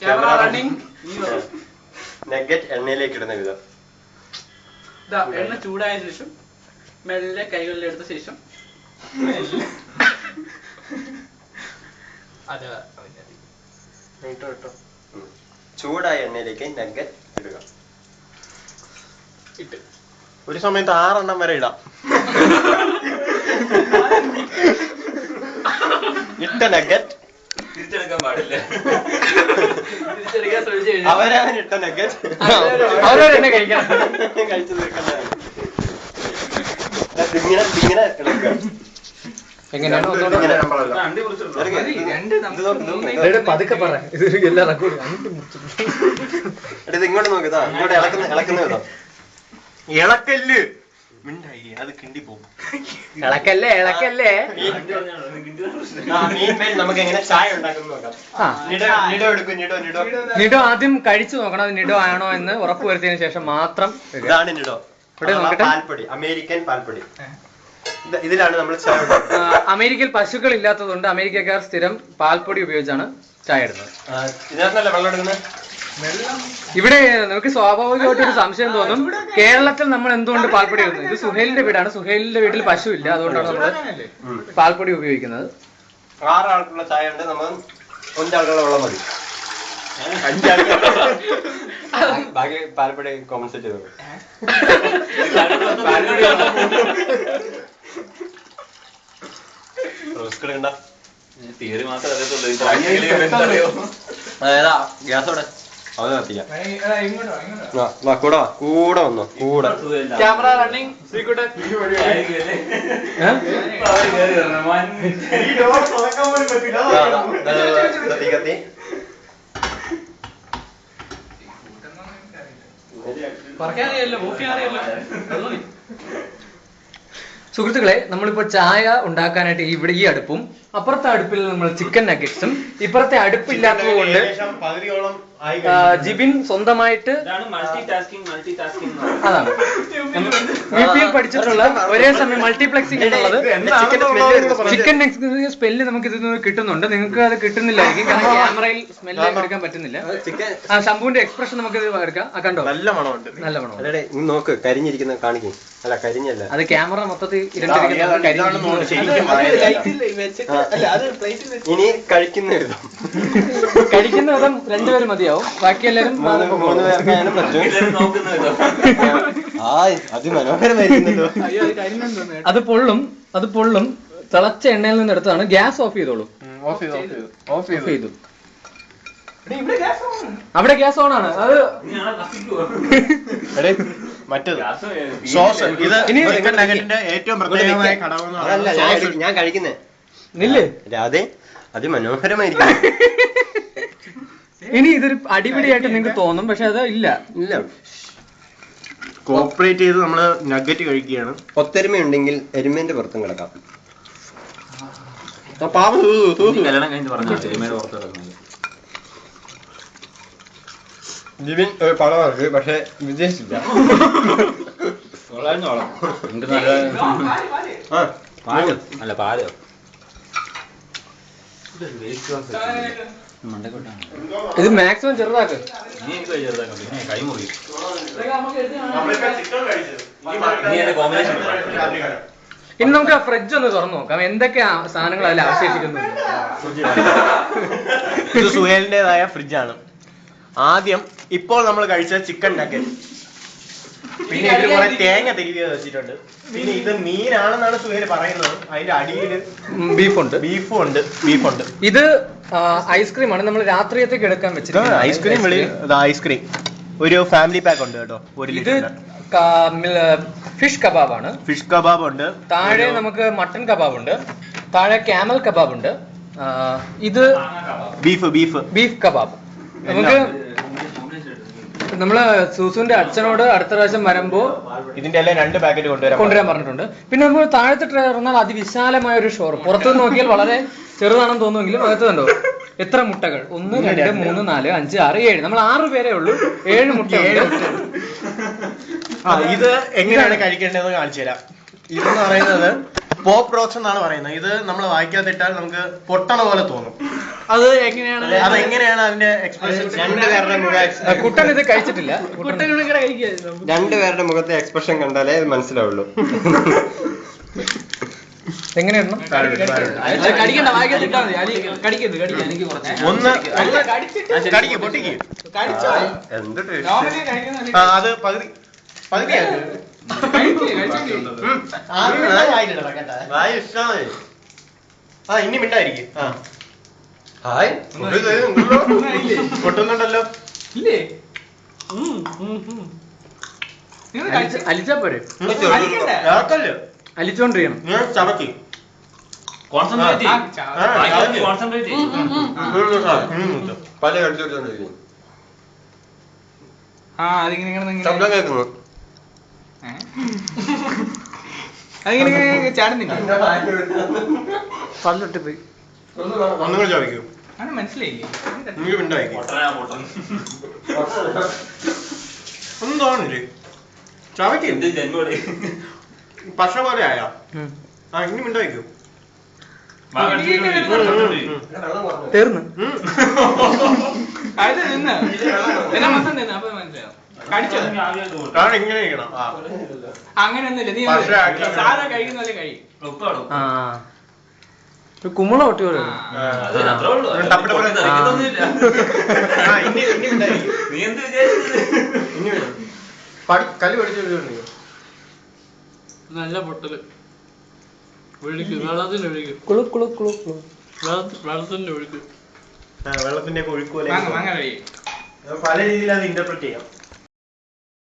Camera running. Nugget എണ്ണയിലേക്ക് ഇടുന്ന വിധം. എണ്ണ ചൂടായ ശേഷം മെല്ലെ കൈകളിലെടുത്ത ശേഷം ചൂടായ എണ്ണയിലേക്ക് നഗറ്റ് ഇടുക. ഒരു സമയത്ത് 6 എണ്ണം വരെ ഇടാം. ഇട്ട നഗറ്റ് തിരിച്ചെടുക്കാൻ പാടില്ല. അവരവൻ ഇട്ട നഗറ്റ് അവരവരെന്നെ കഴിക്കണം. കഴിച്ചു തീർക്കുന്നതാണ്. ഇങ്ങനെ ഇളക്കുക. എങ്ങനെയാണ് പതുക്കെ പറ. എല്ലാ റെക്കോർഡും ഇത് ഇങ്ങോട്ട് നോക്കിയതാ. ഇങ്ങോട്ട് ഇളക്കുന്ന വിധം. ഇളക്കല്ല് മിണ്ടായി, അത് കിണ്ടി പോകും. ഇളക്കല്ലേ ഇളക്കല്ലേ. നമുക്ക് എങ്ങനെ ചായ ഉണ്ടാക്കുന്നു നോക്കാം. നിഡോ ആദ്യം കഴിച്ചു നോക്കണം. അത് നിഡോ ആണോ എന്ന് ഉറപ്പ് വരുത്തിയതിനു ശേഷം മാത്രം. ഇതാണ് നിഡോ. പാൽപ്പൊടി, അമേരിക്കൻ പാൽപ്പൊടി. ഇതിലാണ് നമ്മൾ ചായ ഉണ്ടാക്കുന്നത്. അമേരിക്കയിൽ പശുക്കൾ ഇല്ലാത്തതുകൊണ്ട് അമേരിക്കക്കാർ സ്ഥിരം പാൽപ്പൊടി ഉപയോഗിച്ചാണ് ചായ ഇടുന്നത്. ഇതിനകത്തല്ലേ വെള്ളം എടുക്കുന്നത്? ഇവിടെ നമുക്ക് സ്വാഭാവികമായിട്ട് ഒരു സംശയം തോന്നും, കേരളത്തിൽ നമ്മൾ എന്തുകൊണ്ട് പാൽപ്പൊടി ഇടുന്നത്? ഇത് സുഹേലിന്റെ വീടാണ്. സുഹേലിന്റെ വീട്ടിൽ പശു ഇല്ല, അതുകൊണ്ടാണ് നമ്മൾ പാൽപ്പൊടി ഉപയോഗിക്കുന്നത്. 6 ആൾക്കുള്ള ചായ ഉണ്ട്. നമ്മൾ 5 ആൾക്കുള്ള വെള്ളം മതി. 5 ആൾക്കുള്ള ബാക്കി പാൽപ്പൊടി കോമ്പൻസേറ്റ് ചെയ്തു. തിയറി മാത്രമേ അറിയത്തുള്ളൂ. അതേതാ ഗ്യാസോടെ അത് കത്തിക്കാം. കൂടെ വന്നോ കൂടെ. Camera running. കത്തി സുഹൃത്തുക്കളെ, നമ്മളിപ്പോ ചായ ഉണ്ടാക്കാനായിട്ട് ഇവിടെ ഈ അടുപ്പും അപ്പുറത്തെ അടുപ്പിൽ നമ്മൾ ചിക്കൻ നഗറ്റ്സും, ഇപ്പുറത്തെ അടുപ്പില്ലാത്തത് കൊണ്ട് ജിബിൻ സ്വന്തമായിട്ട് അതാണ് യുപിയിൽ പഠിച്ചിട്ടുള്ള ഒരേ സമയം മൾട്ടിപ്ലക്സിംഗ് എന്നുള്ളത്. ചിക്കൻ സ്മെല്ല് നമുക്ക് ഇതിൽ നിന്ന് കിട്ടുന്നുണ്ട്, നിങ്ങൾക്ക് അത് കിട്ടുന്നില്ലായിരിക്കും, കാരണം ക്യാമറയിൽ സ്മെല്ല് എടുക്കാൻ പറ്റുന്നില്ല. ശംഭുവിന്റെ എക്സ്പ്രഷൻ നമുക്ക് ഇത് എടുക്കാം. കണ്ടോ, നല്ല മണമുണ്ട്. നല്ല മണം. നോക്ക്, കരിഞ്ഞിരിക്കുന്ന കാണിക്കും. അല്ല, കരിഞ്ഞല്ല, അത് ക്യാമറ മൊത്തത്തിൽ ഇനി കഴിക്കുന്ന വിധം കഴിക്കുന്ന വിധം 2 പേര് മതിയാവും. ബാക്കി എല്ലാവരും 3 പേർക്കായാലും പറ്റും. അതിമനോഹരമായിരിക്കുന്നല്ലോ. അത് പൊള്ളും. തിളച്ച എണ്ണയിൽ നിന്ന് എടുത്താണ്. ഗ്യാസ് ഓഫ് ചെയ്തോളൂ. ഓഫ് ചെയ്തു. അവിടെ ഗ്യാസ് ഓൺ ആണ്. അത് മറ്റേത് സോസ്. ഇത് നഗറ്റിന്റെ ഏറ്റവും പ്രത്യേകമായ ഘടകം. ഞാൻ കഴിക്കുന്നേ നില്ലേ അതെ, അതിമനോഹരമായിരിക്കും. ഇനി ഇതൊരു അടിപിടിയായിട്ട് നിങ്ങൾക്ക് തോന്നും, പക്ഷെ അത് ഇല്ല. കോപ്പറേറ്റ് ചെയ്ത് നമ്മള് നഗറ്റ് കഴിക്കുകയാണ്. ഒത്തൊരുമയുണ്ടെങ്കിൽ എരുമേന്റെ പുറത്തും കിടക്കാം. കല്യാണം കഴിഞ്ഞ് പറഞ്ഞു എരുമയുടെ പുറത്ത് കിടക്കുന്നത്. ജിബിൻ ഒരു പടം ഇറക്കി, പക്ഷെ വിജയിച്ചില്ല. അല്ല പാലോ ഇത് മാക്സിമം ചെറുതാക്ക്. നീ എനിക്ക് ചെറുതാക്കാം, പിന്നെ കൈ മുറി. ഇനി നമുക്ക് ആ ഫ്രിഡ്ജ് ഒന്ന് തുറന്നു നോക്കാം, എന്തൊക്കെ സാധനങ്ങൾ അതിൽ അവശേഷിക്കുന്നു. ഇത് സുഹേലിന്റേതായ ഫ്രിഡ്ജാണ്. ആദ്യം ഇപ്പോൾ നമ്മൾ കഴിച്ച ചിക്കൻ നഗറ്റ്, പിന്നെ ഇതിൽ കുറെ തേങ്ങ തിരികെ വെച്ചിട്ടുണ്ട്. പിന്നെ ഇത് മീനാണെന്നാണ് സുഹേൽ പറയുന്നത്. അതിന്റെ അടിയിൽ ബീഫും ഉണ്ട്. ഇത് ഐസ്ക്രീമാണ്, നമ്മൾ രാത്രിയത്തേക്ക് എടുക്കാൻ വെച്ചിട്ടുണ്ട്. ഐസ്ക്രീം ഒരു ഫാമിലി പാക്ക് ഉണ്ട് കേട്ടോ. ഇത് ഫിഷ് കബാബാണ്. ഫിഷ് കബാബ് ഉണ്ട്. താഴെ നമുക്ക് മട്ടൺ കബാബ് ഉണ്ട്. താഴെ ക്യാമൽ കബാബ് ഉണ്ട്. ഇത് ബീഫ് കബാബ്. നമുക്ക് നമ്മള് സൂസുവിന്റെ അച്ഛനോട് അടുത്ത പ്രാവശ്യം വരുമ്പോ ഇതിന്റെ എല്ലാം 2 പാക്കറ്റ് കൊണ്ടുവരാൻ പറഞ്ഞിട്ടുണ്ട്. പിന്നെ നമ്മൾ താഴത്തെ ട്രേ പറഞ്ഞാൽ അതിവിശാലമായ ഒരു ഷോർ. പുറത്തുനിന്ന് നോക്കിയാൽ വളരെ ചെറുതാണെന്ന് തോന്നുമെങ്കിലും അകത്ത് കണ്ടോ എത്ര മുട്ടകൾ. 1 2 3 4 5 6 7. നമ്മൾ 6 പേരേ ഉള്ളൂ. 7 മുട്ട. ഇത് എങ്ങനെയാണ് കഴിക്കേണ്ടതെന്ന് കാണിച്ചു തരാം. ഇതെന്ന് പറയുന്നത് പോപ്പ് റോക്സ് എന്നാണ് പറയുന്നത്. ഇത് നമ്മൾ വായിക്കാത്തിട്ടാൽ നമുക്ക് പൊട്ടണ പോലെ തോന്നും. അത് എങ്ങനെയാണ് അതെങ്ങനെയാണ് അതിന്റെ എക്സ്പ്രഷൻ? രണ്ടുപേരുടെ കുട്ടൻ ഇത് കഴിച്ചിട്ടില്ല. രണ്ടുപേരുടെ മുഖത്തെ എക്സ്പ്രഷൻ കണ്ടാലേ അത് മനസ്സിലാവുള്ളൂ. എങ്ങനെയാണ് ഒന്ന് കടിക്ക് പൊട്ടിക്ക്. എന്ത് അത് പകുതി പകുതിയാക്കി വായി ഇഷ്ടമായി. ഇനി മിണ്ടായിരിക്കും. ഹായ് പൊട്ടുന്നുണ്ടല്ലോ. അലിച്ചാ പോരെ? ഇറക്കല്ലോ. അലിച്ചോണ്ടിരിക്കണം. ഞാൻ ചവക്കി കോൺസെൻട്രേറ്റ് കോൺസെൻട്രേറ്റ് പല കടിച്ചോണ്ടിരിക്കും. ശബ്ദം കേൾക്കുന്നു. അതിങ്ങനെ ചാടുന്നില്ല. പല്ലൊട്ടി പോയി. ഒന്നും കൂടെ ചവയ്ക്കൂ. മനസ്സിലായില്ലേ? നിങ്ങൾക്ക് മിണ്ടായിരിക്കും. ഒന്നും തോന്നില്ലേ? ചവയ്ക്ക് എന്ത് ജന്മോടെ പശ പോലെ ആയാ. ഇനി മിണ്ടായിരിക്കും. തീർന്ന് കാരണം ഇങ്ങനെ ഇരിക്കണം. കുമ്മള ഒട്ടി പോലെ. നീ എന്ത് വിചാരിച്ചത്? കല്ല് പഠിച്ചു നല്ല പൊട്ടല് ഒഴുക്ക് വെള്ളത്തിന്റെ ഒഴുക്ക് കുളു കുളു കുളു കുളു. വെള്ളത്തിന്റെ ഒഴുക്ക് വെള്ളത്തിന്റെ ഒഴുക്ക് പോലെ പല രീതിയിൽ അത് ഇന്റർപ്രറ്റ് ചെയ്യാം.